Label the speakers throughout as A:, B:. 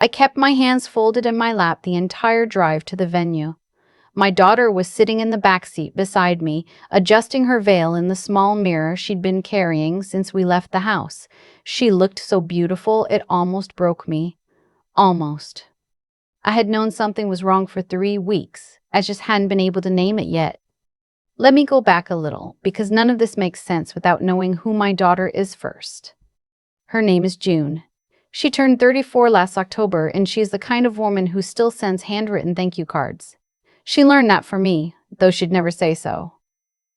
A: I kept my hands folded in my lap the entire drive to the venue. My daughter was sitting in the back seat beside me, adjusting her veil in the small mirror she'd been carrying since we left the house. She looked so beautiful it almost broke me. Almost. I had known something was wrong for 3 weeks. I just hadn't been able to name it yet. Let me go back a little, because none of this makes sense without knowing who my daughter is first. Her name is June. She turned 34 last October, and she's the kind of woman who still sends handwritten thank you cards. She learned that from me, though she'd never say so.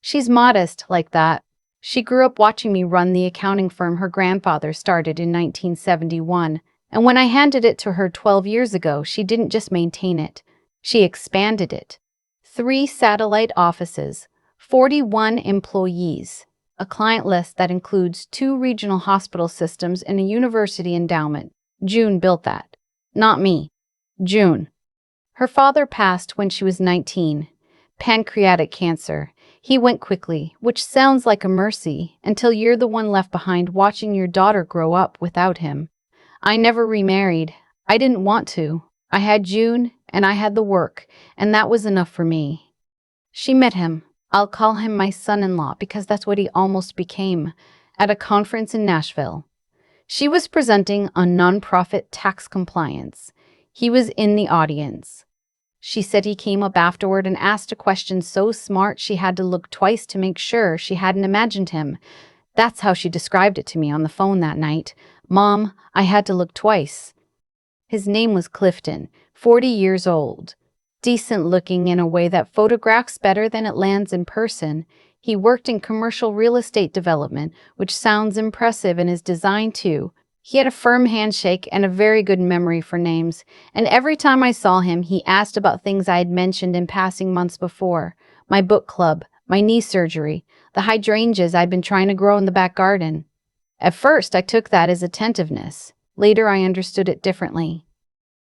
A: She's modest like that. She grew up watching me run the accounting firm her grandfather started in 1971, and when I handed it to her 12 years ago, she didn't just maintain it. She expanded it. 3 satellite offices, 41 employees, a client list that includes 2 regional hospital systems and a university endowment. June built that. Not me. June. Her father passed when she was 19. Pancreatic cancer. He went quickly, which sounds like a mercy, until you're the one left behind watching your daughter grow up without him. I never remarried. I didn't want to. I had June, and I had the work, and that was enough for me. She met him. I'll call him my son-in-law because that's what he almost became, at a conference in Nashville. She was presenting on nonprofit tax compliance. He was in the audience. She said he came up afterward and asked a question so smart she had to look twice to make sure she hadn't imagined him. That's how she described it to me on the phone that night. Mom, I had to look twice. His name was Clifton, 40 years old. Decent looking in a way that photographs better than it lands in person. He worked in commercial real estate development, which sounds impressive in his design too. He had a firm handshake and a very good memory for names, and every time I saw him, he asked about things I had mentioned in passing months before. My book club, my knee surgery, the hydrangeas I'd been trying to grow in the back garden. At first, I took that as attentiveness. Later, I understood it differently.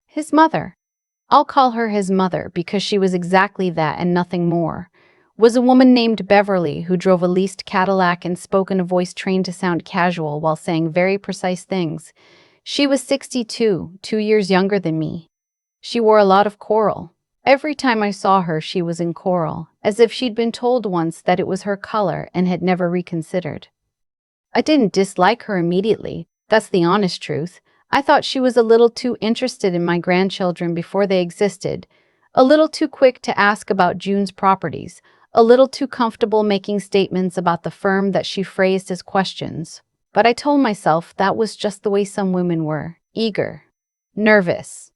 A: His mother. I'll call her his mother because she was exactly that and nothing more. Was a woman named Beverly who drove a leased Cadillac and spoke in a voice trained to sound casual while saying very precise things. She was 62, 2 years younger than me. She wore a lot of coral. Every time I saw her, she was in coral, as if she'd been told once that it was her color and had never reconsidered. I didn't dislike her immediately. That's the honest truth. I thought she was a little too interested in my grandchildren before they existed, a little too quick to ask about June's properties, a little too comfortable making statements about the firm that she phrased as questions. But I told myself that was just the way some women were, eager, nervous,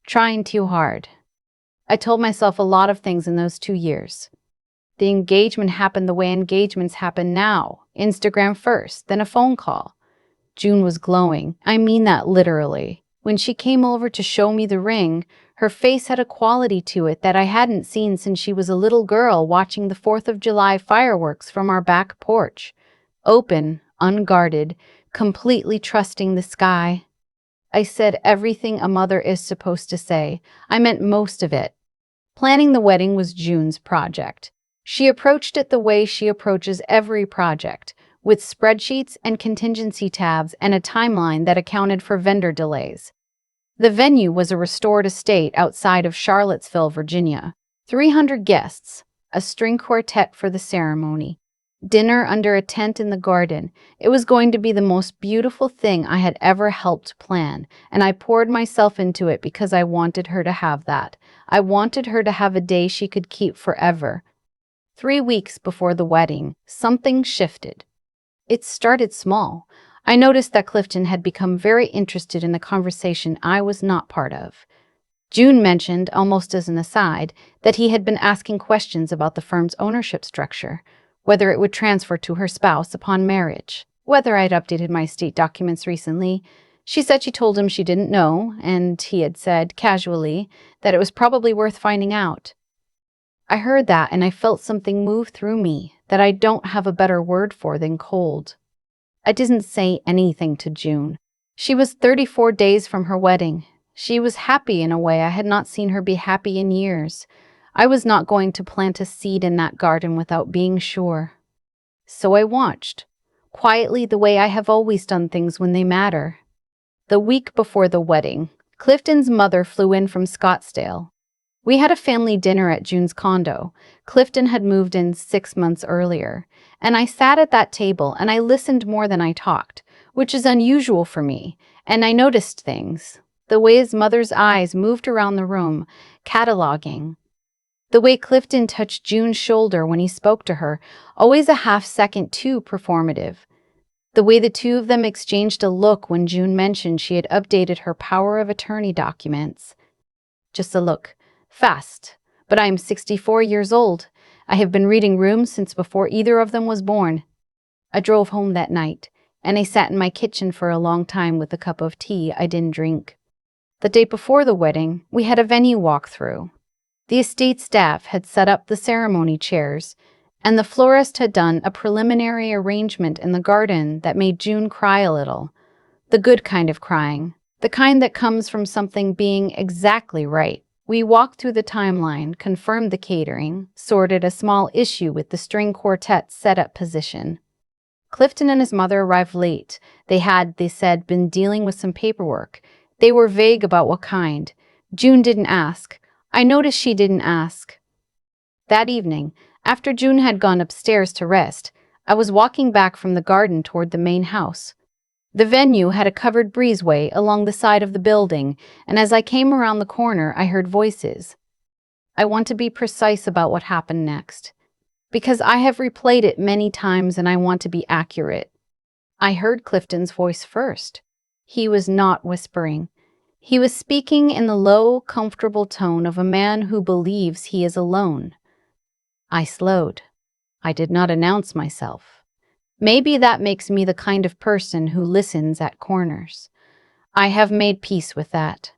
A: trying too hard. I told myself a lot of things in those 2 years. The engagement happened the way engagements happen now, Instagram first, then a phone call. June was glowing. I mean that literally. When she came over to show me the ring, her face had a quality to it that I hadn't seen since she was a little girl watching the 4th of July fireworks from our back porch. Open, unguarded, completely trusting the sky. I said everything a mother is supposed to say. I meant most of it. Planning the wedding was June's project. She approached it the way she approaches every project, with spreadsheets and contingency tabs and a timeline that accounted for vendor delays. The venue was a restored estate outside of Charlottesville, Virginia. 300 guests, a string quartet for the ceremony, dinner under a tent in the garden. It was going to be the most beautiful thing I had ever helped plan, and I poured myself into it because I wanted her to have that. I wanted her to have a day she could keep forever. 3 weeks before the wedding, something shifted. It started small. I noticed that Clifton had become very interested in a conversation I was not part of. June mentioned, almost as an aside, that he had been asking questions about the firm's ownership structure, whether it would transfer to her spouse upon marriage, whether I'd updated my estate documents recently. She said she told him she didn't know, and he had said, casually, that it was probably worth finding out. I heard that and I felt something move through me that I don't have a better word for than cold. I didn't say anything to June. She was 34 days from her wedding. She was happy in a way I had not seen her be happy in years. I was not going to plant a seed in that garden without being sure. So I watched, quietly the way I have always done things when they matter. The week before the wedding, Clifton's mother flew in from Scottsdale. We had a family dinner at June's condo. Clifton had moved in 6 months earlier, and I sat at that table and I listened more than I talked, which is unusual for me, and I noticed things. The way his mother's eyes moved around the room, cataloging. The way Clifton touched June's shoulder when he spoke to her, always a half-second too performative. The way the two of them exchanged a look when June mentioned she had updated her power of attorney documents. Just a look. Fast. But I am 64 years old. I have been reading rooms since before either of them was born. I drove home that night, and I sat in my kitchen for a long time with a cup of tea I didn't drink. The day before the wedding, we had a venue walkthrough. The estate staff had set up the ceremony chairs, and the florist had done a preliminary arrangement in the garden that made June cry a little. The good kind of crying. The kind that comes from something being exactly right. We walked through the timeline, confirmed the catering, sorted a small issue with the string quartet's setup position. Clifton and his mother arrived late. They said, been dealing with some paperwork. They were vague about what kind. June didn't ask. I noticed she didn't ask. That evening, after June had gone upstairs to rest, I was walking back from the garden toward the main house. The venue had a covered breezeway along the side of the building, and as I came around the corner, I heard voices. I want to be precise about what happened next, because I have replayed it many times and I want to be accurate. I heard Clifton's voice first. He was not whispering. He was speaking in the low, comfortable tone of a man who believes he is alone. I slowed. I did not announce myself. Maybe that makes me the kind of person who listens at corners. I have made peace with that.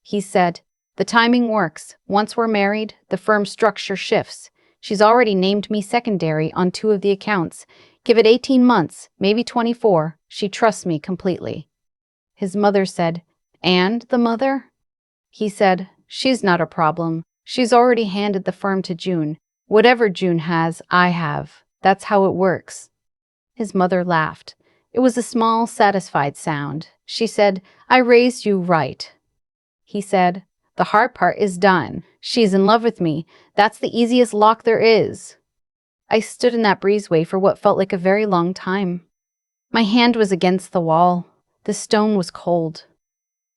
A: He said, the timing works. Once we're married, the firm structure shifts. She's already named me secondary on 2 of the accounts. Give it 18 months, maybe 24. She trusts me completely. His mother said, and the mother? He said, she's not a problem. She's already handed the firm to June. Whatever June has, I have. That's how it works. His mother laughed. It was a small, satisfied sound. She said, I raised you right. He said, the hard part is done. She's in love with me. That's the easiest lock there is. I stood in that breezeway for what felt like a very long time. My hand was against the wall. The stone was cold.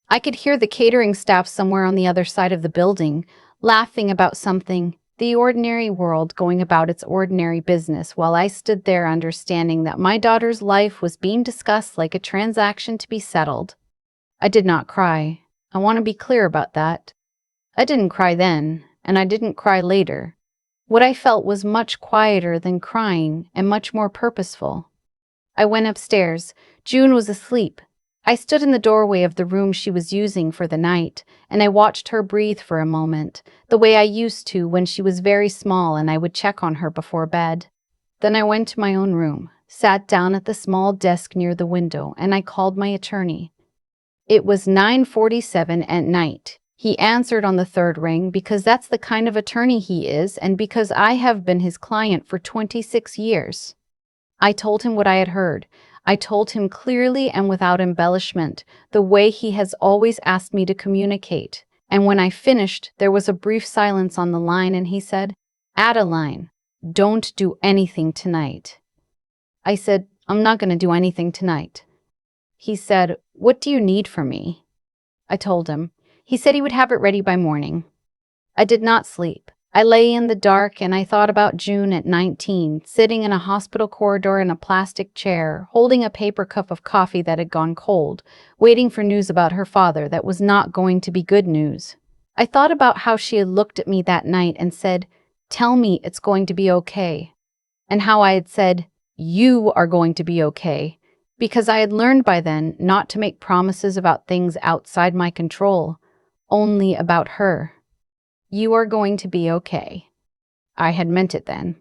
A: I could hear the catering staff somewhere on the other side of the building, laughing about something, the ordinary world going about its ordinary business, while I stood there understanding that my daughter's life was being discussed like a transaction to be settled. I did not cry. I want to be clear about that. I didn't cry then, and I didn't cry later. What I felt was much quieter than crying and much more purposeful. I went upstairs. June was asleep. I stood in the doorway of the room she was using for the night, and I watched her breathe for a moment, the way I used to when she was very small and I would check on her before bed. Then I went to my own room, sat down at the small desk near the window, and I called my attorney. It was 9:47 at night. He answered on the third ring because that's the kind of attorney he is and because I have been his client for 26 years. I told him what I had heard. I told him clearly and without embellishment, the way he has always asked me to communicate. And when I finished, there was a brief silence on the line and he said, Adeline, don't do anything tonight. I said, I'm not going to do anything tonight. He said, what do you need from me? I told him. He said he would have it ready by morning. I did not sleep. I lay in the dark and I thought about June at 19, sitting in a hospital corridor in a plastic chair, holding a paper cup of coffee that had gone cold, waiting for news about her father that was not going to be good news. I thought about how she had looked at me that night and said, tell me it's going to be okay. And how I had said, you are going to be okay. Because I had learned by then not to make promises about things outside my control, only about her. You are going to be okay. I had meant it then.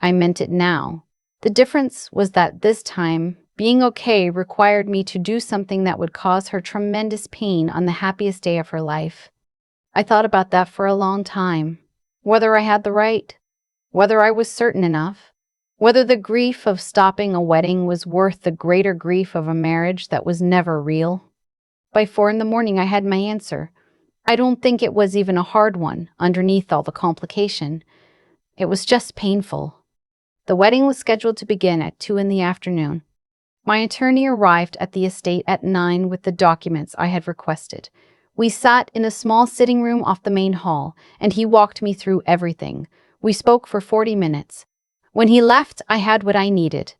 A: I meant it now. The difference was that this time, being okay required me to do something that would cause her tremendous pain on the happiest day of her life. I thought about that for a long time. Whether I had the right, whether I was certain enough, whether the grief of stopping a wedding was worth the greater grief of a marriage that was never real. By 4 in the morning, I had my answer. I don't think it was even a hard one, underneath all the complication. It was just painful. The wedding was scheduled to begin at 2 in the afternoon. My attorney arrived at the estate at 9 with the documents I had requested. We sat in a small sitting room off the main hall, and he walked me through everything. We spoke for 40 minutes. When he left, I had what I needed.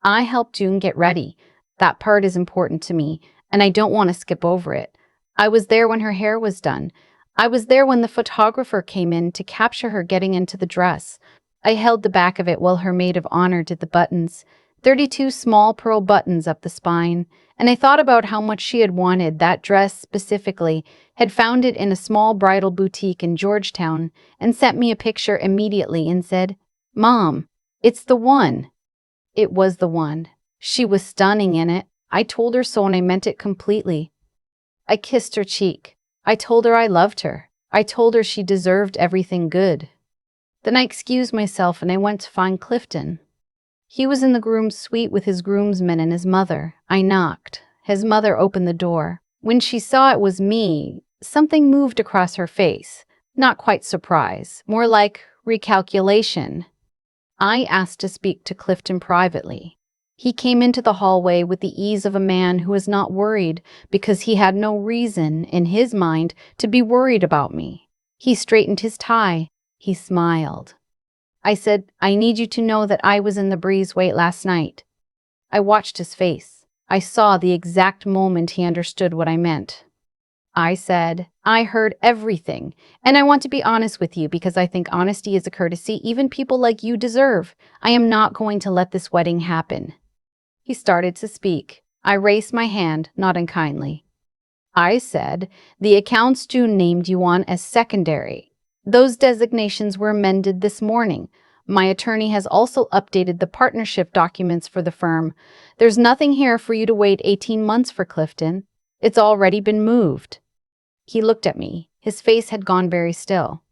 A: I helped June get ready. That part is important to me, and I don't want to skip over it. I was there when her hair was done. I was there when the photographer came in to capture her getting into the dress. I held the back of it while her maid of honor did the buttons. 32 small pearl buttons up the spine, and I thought about how much she had wanted that dress specifically, had found it in a small bridal boutique in Georgetown, and sent me a picture immediately and said, "Mom, it's the one." It was the one. She was stunning in it. I told her so, and I meant it completely. I kissed her cheek. I told her I loved her. I told her she deserved everything good. Then I excused myself and I went to find Clifton. He was in the groom's suite with his groomsmen and his mother. I knocked. His mother opened the door. When she saw it was me, something moved across her face. Not quite surprise, more like recalculation. I asked to speak to Clifton privately. He came into the hallway with the ease of a man who is not worried because he had no reason, in his mind, to be worried about me. He straightened his tie. He smiled. I said, "I need you to know that I was in the breezeway last night." I watched his face. I saw the exact moment he understood what I meant. I said, "I heard everything, and I want to be honest with you because I think honesty is a courtesy even people like you deserve. I am not going to let this wedding happen." He started to speak. I raised my hand, not unkindly. I said, "The accounts June named you on as secondary. Those designations were amended this morning. My attorney has also updated the partnership documents for the firm. There's nothing here for you to wait 18 months for, Clifton. It's already been moved." He looked at me. His face had gone very still.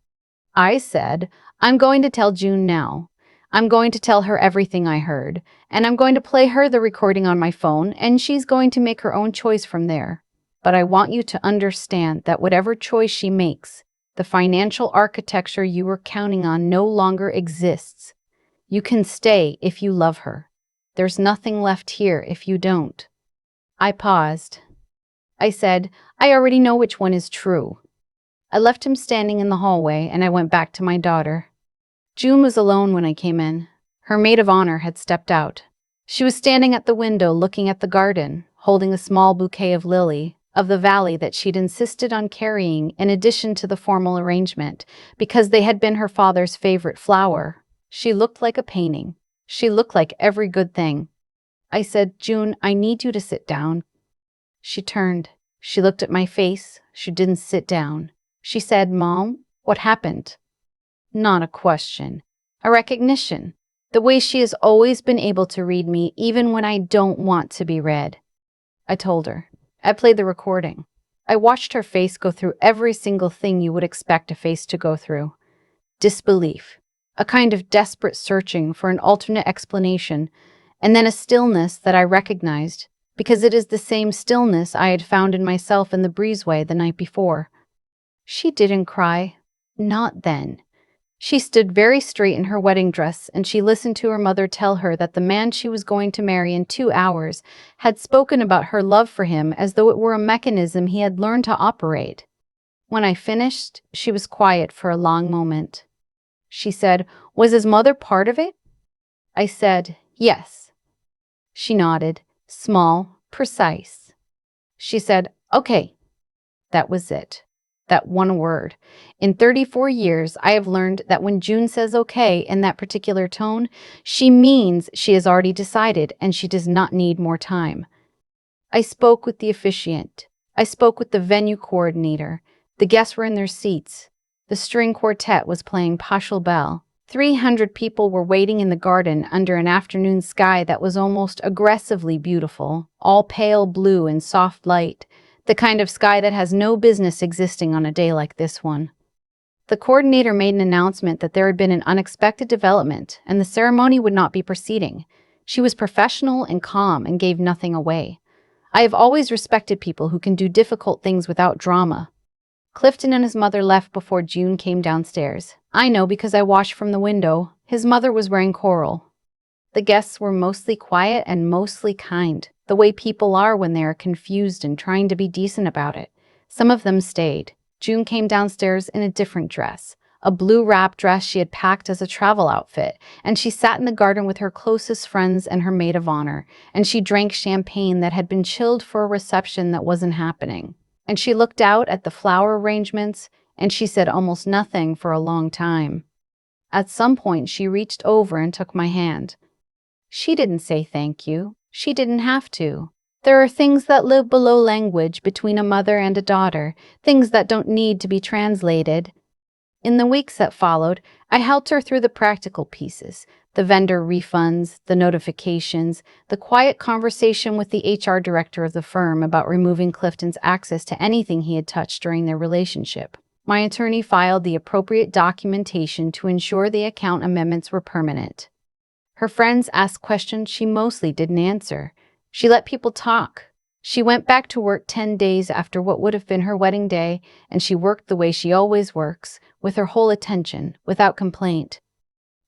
A: I said, "I'm going to tell June now. I'm going to tell her everything I heard, and I'm going to play her the recording on my phone, and she's going to make her own choice from there. But I want you to understand that whatever choice she makes, the financial architecture you were counting on no longer exists. You can stay if you love her. There's nothing left here if you don't." I paused. I said, "I already know which one is true." I left him standing in the hallway and I went back to my daughter. June was alone when I came in. Her maid of honor had stepped out. She was standing at the window looking at the garden, holding a small bouquet of lily, of the valley that she'd insisted on carrying in addition to the formal arrangement, because they had been her father's favorite flower. She looked like a painting. She looked like every good thing. I said, "June, I need you to sit down." She turned. She looked at my face. She didn't sit down. She said, "Mom, what happened?" Not a question. A recognition. The way she has always been able to read me even when I don't want to be read. I told her. I played the recording. I watched her face go through every single thing you would expect a face to go through. Disbelief. A kind of desperate searching for an alternate explanation, and then a stillness that I recognized, because it is the same stillness I had found in myself in the breezeway the night before. She didn't cry. Not then. She stood very straight in her wedding dress, and she listened to her mother tell her that the man she was going to marry in 2 hours had spoken about her love for him as though it were a mechanism he had learned to operate. When I finished, she was quiet for a long moment. She said, "Was his mother part of it?" I said, "Yes." She nodded, small, precise. She said, "Okay." That was it. That one word. In 34 years, I have learned that when June says okay in that particular tone, she means she has already decided and she does not need more time. I spoke with the officiant. I spoke with the venue coordinator. The guests were in their seats. The string quartet was playing Pachel Bell. 300 people were waiting in the garden under an afternoon sky that was almost aggressively beautiful, all pale blue and soft light. The kind of sky that has no business existing on a day like this one. The coordinator made an announcement that there had been an unexpected development and the ceremony would not be proceeding. She was professional and calm and gave nothing away. I have always respected people who can do difficult things without drama. Clifton and his mother left before June came downstairs. I know because I watched from the window. His mother was wearing coral. The guests were mostly quiet and mostly kind, the way people are when they are confused and trying to be decent about it. Some of them stayed. June came downstairs in a different dress, a blue wrap dress she had packed as a travel outfit, and she sat in the garden with her closest friends and her maid of honor, and she drank champagne that had been chilled for a reception that wasn't happening. And she looked out at the flower arrangements, and she said almost nothing for a long time. At some point, she reached over and took my hand. She didn't say thank you. She didn't have to. There are things that live below language between a mother and a daughter, things that don't need to be translated. In the weeks that followed, I helped her through the practical pieces, the vendor refunds, the notifications, the quiet conversation with the HR director of the firm about removing Clifton's access to anything he had touched during their relationship. My attorney filed the appropriate documentation to ensure the account amendments were permanent. Her friends asked questions she mostly didn't answer. She let people talk. She went back to work 10 days after what would have been her wedding day, and she worked the way she always works, with her whole attention, without complaint.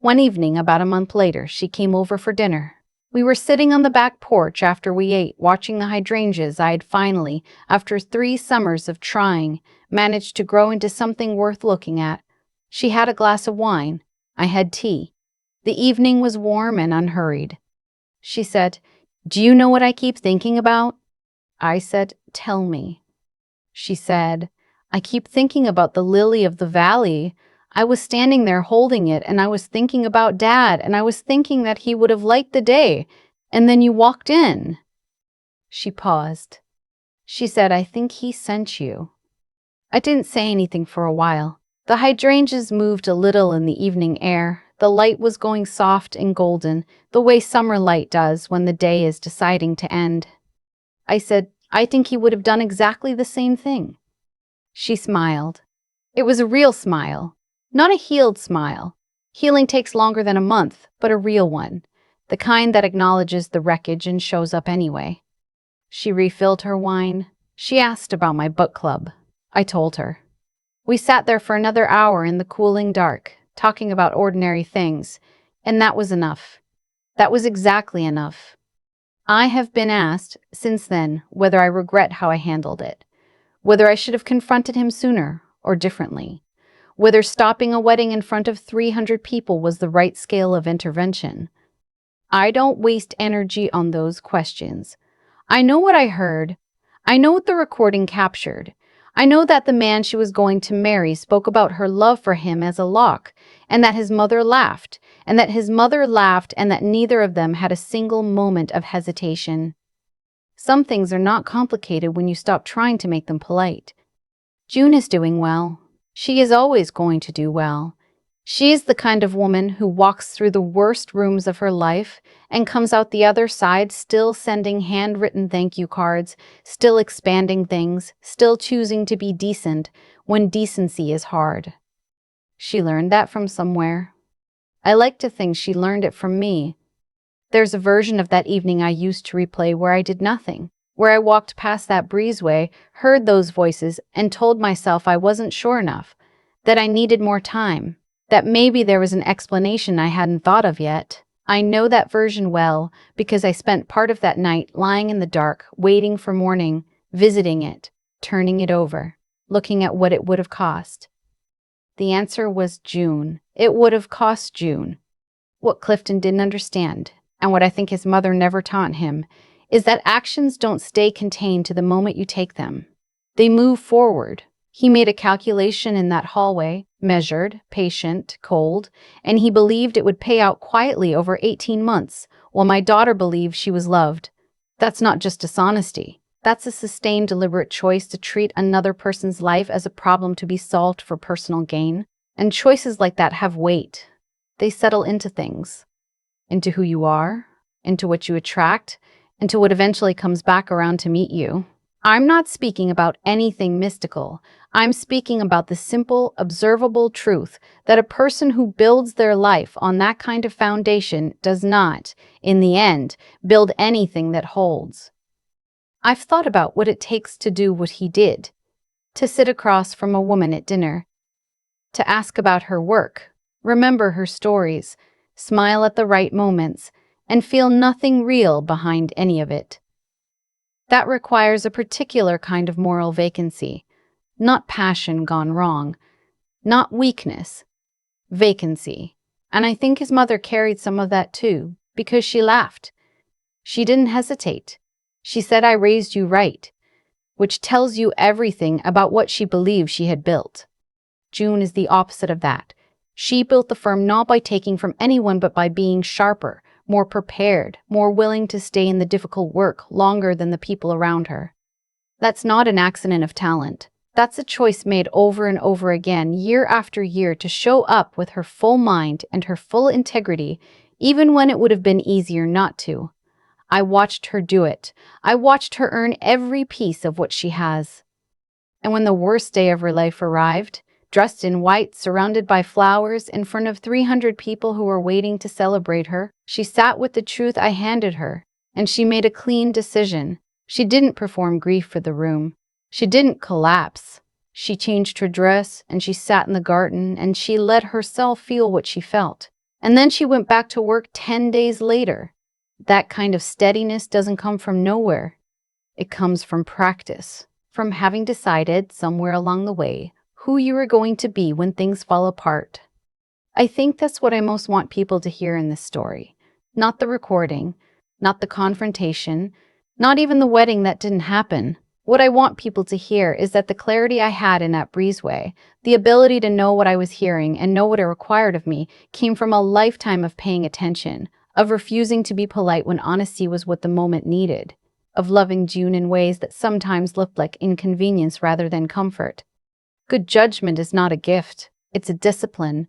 A: One evening, about a month later, she came over for dinner. We were sitting on the back porch after we ate, watching the hydrangeas I had finally, after 3 summers of trying, managed to grow into something worth looking at. She had a glass of wine. I had tea. The evening was warm and unhurried. She said, "Do you know what I keep thinking about?" I said, "Tell me." She said, "I keep thinking about the lily of the valley. I was standing there holding it, and I was thinking about Dad, and I was thinking that he would have liked the day, and then you walked in." She paused. She said, "I think he sent you." I didn't say anything for a while. The hydrangeas moved a little in the evening air. The light was going soft and golden, the way summer light does when the day is deciding to end. I said, "I think he would have done exactly the same thing." She smiled. It was a real smile, not a healed smile. Healing takes longer than a month, but a real one, the kind that acknowledges the wreckage and shows up anyway. She refilled her wine. She asked about my book club. I told her. We sat there for another hour in the cooling dark, talking about ordinary things, and that was enough. That was exactly enough. I have been asked, since then, whether I regret how I handled it, whether I should have confronted him sooner or differently, whether stopping a wedding in front of 300 people was the right scale of intervention. I don't waste energy on those questions. I know what I heard. I know what the recording captured. I know that the man she was going to marry spoke about her love for him as a lock, and that his mother laughed, and that his mother laughed, and that neither of them had a single moment of hesitation. Some things are not complicated when you stop trying to make them polite. June is doing well. She is always going to do well. She is the kind of woman who walks through the worst rooms of her life and comes out the other side still sending handwritten thank you cards, still expanding things, still choosing to be decent when decency is hard. She learned that from somewhere. I like to think she learned it from me. There's a version of that evening I used to replay where I did nothing, where I walked past that breezeway, heard those voices, and told myself I wasn't sure enough, that I needed more time, that maybe there was an explanation I hadn't thought of yet. I know that version well because I spent part of that night lying in the dark, waiting for morning, visiting it, turning it over, looking at what it would have cost. The answer was June. It would have cost June. What Clifton didn't understand, and what I think his mother never taught him, is that actions don't stay contained to the moment you take them. They move forward. He made a calculation in that hallway, measured, patient, cold, and he believed it would pay out quietly over 18 months, while my daughter believed she was loved. That's not just dishonesty. That's a sustained, deliberate choice to treat another person's life as a problem to be solved for personal gain. And choices like that have weight. They settle into things. Into who you are, into what you attract, into what eventually comes back around to meet you. I'm not speaking about anything mystical. I'm speaking about the simple, observable truth that a person who builds their life on that kind of foundation does not, in the end, build anything that holds. I've thought about what it takes to do what he did, to sit across from a woman at dinner, to ask about her work, remember her stories, smile at the right moments, and feel nothing real behind any of it. That requires a particular kind of moral vacancy, not passion gone wrong, not weakness, vacancy. And I think his mother carried some of that too, because she laughed. She didn't hesitate. She said, "I raised you right," which tells you everything about what she believed she had built. June is the opposite of that. She built the firm not by taking from anyone but by being sharper, more prepared, more willing to stay in the difficult work longer than the people around her. That's not an accident of talent. That's a choice made over and over again, year after year, to show up with her full mind and her full integrity, even when it would have been easier not to. I watched her do it. I watched her earn every piece of what she has. And when the worst day of her life arrived, dressed in white, surrounded by flowers, in front of 300 people who were waiting to celebrate her, she sat with the truth I handed her, and she made a clean decision. She didn't perform grief for the room. She didn't collapse. She changed her dress, and she sat in the garden, and she let herself feel what she felt. And then she went back to work 10 days later. That kind of steadiness doesn't come from nowhere. It comes from practice, from having decided somewhere along the way who you are going to be when things fall apart. I think that's what I most want people to hear in this story. Not the recording, not the confrontation, not even the wedding that didn't happen. What I want people to hear is that the clarity I had in that breezeway, the ability to know what I was hearing and know what it required of me, came from a lifetime of paying attention, of refusing to be polite when honesty was what the moment needed, of loving June in ways that sometimes looked like inconvenience rather than comfort. Good judgment is not a gift, it's a discipline,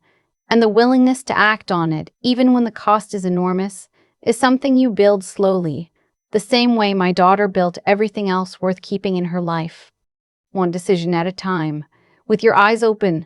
A: and the willingness to act on it, even when the cost is enormous, is something you build slowly, the same way my daughter built everything else worth keeping in her life. One decision at a time, with your eyes open,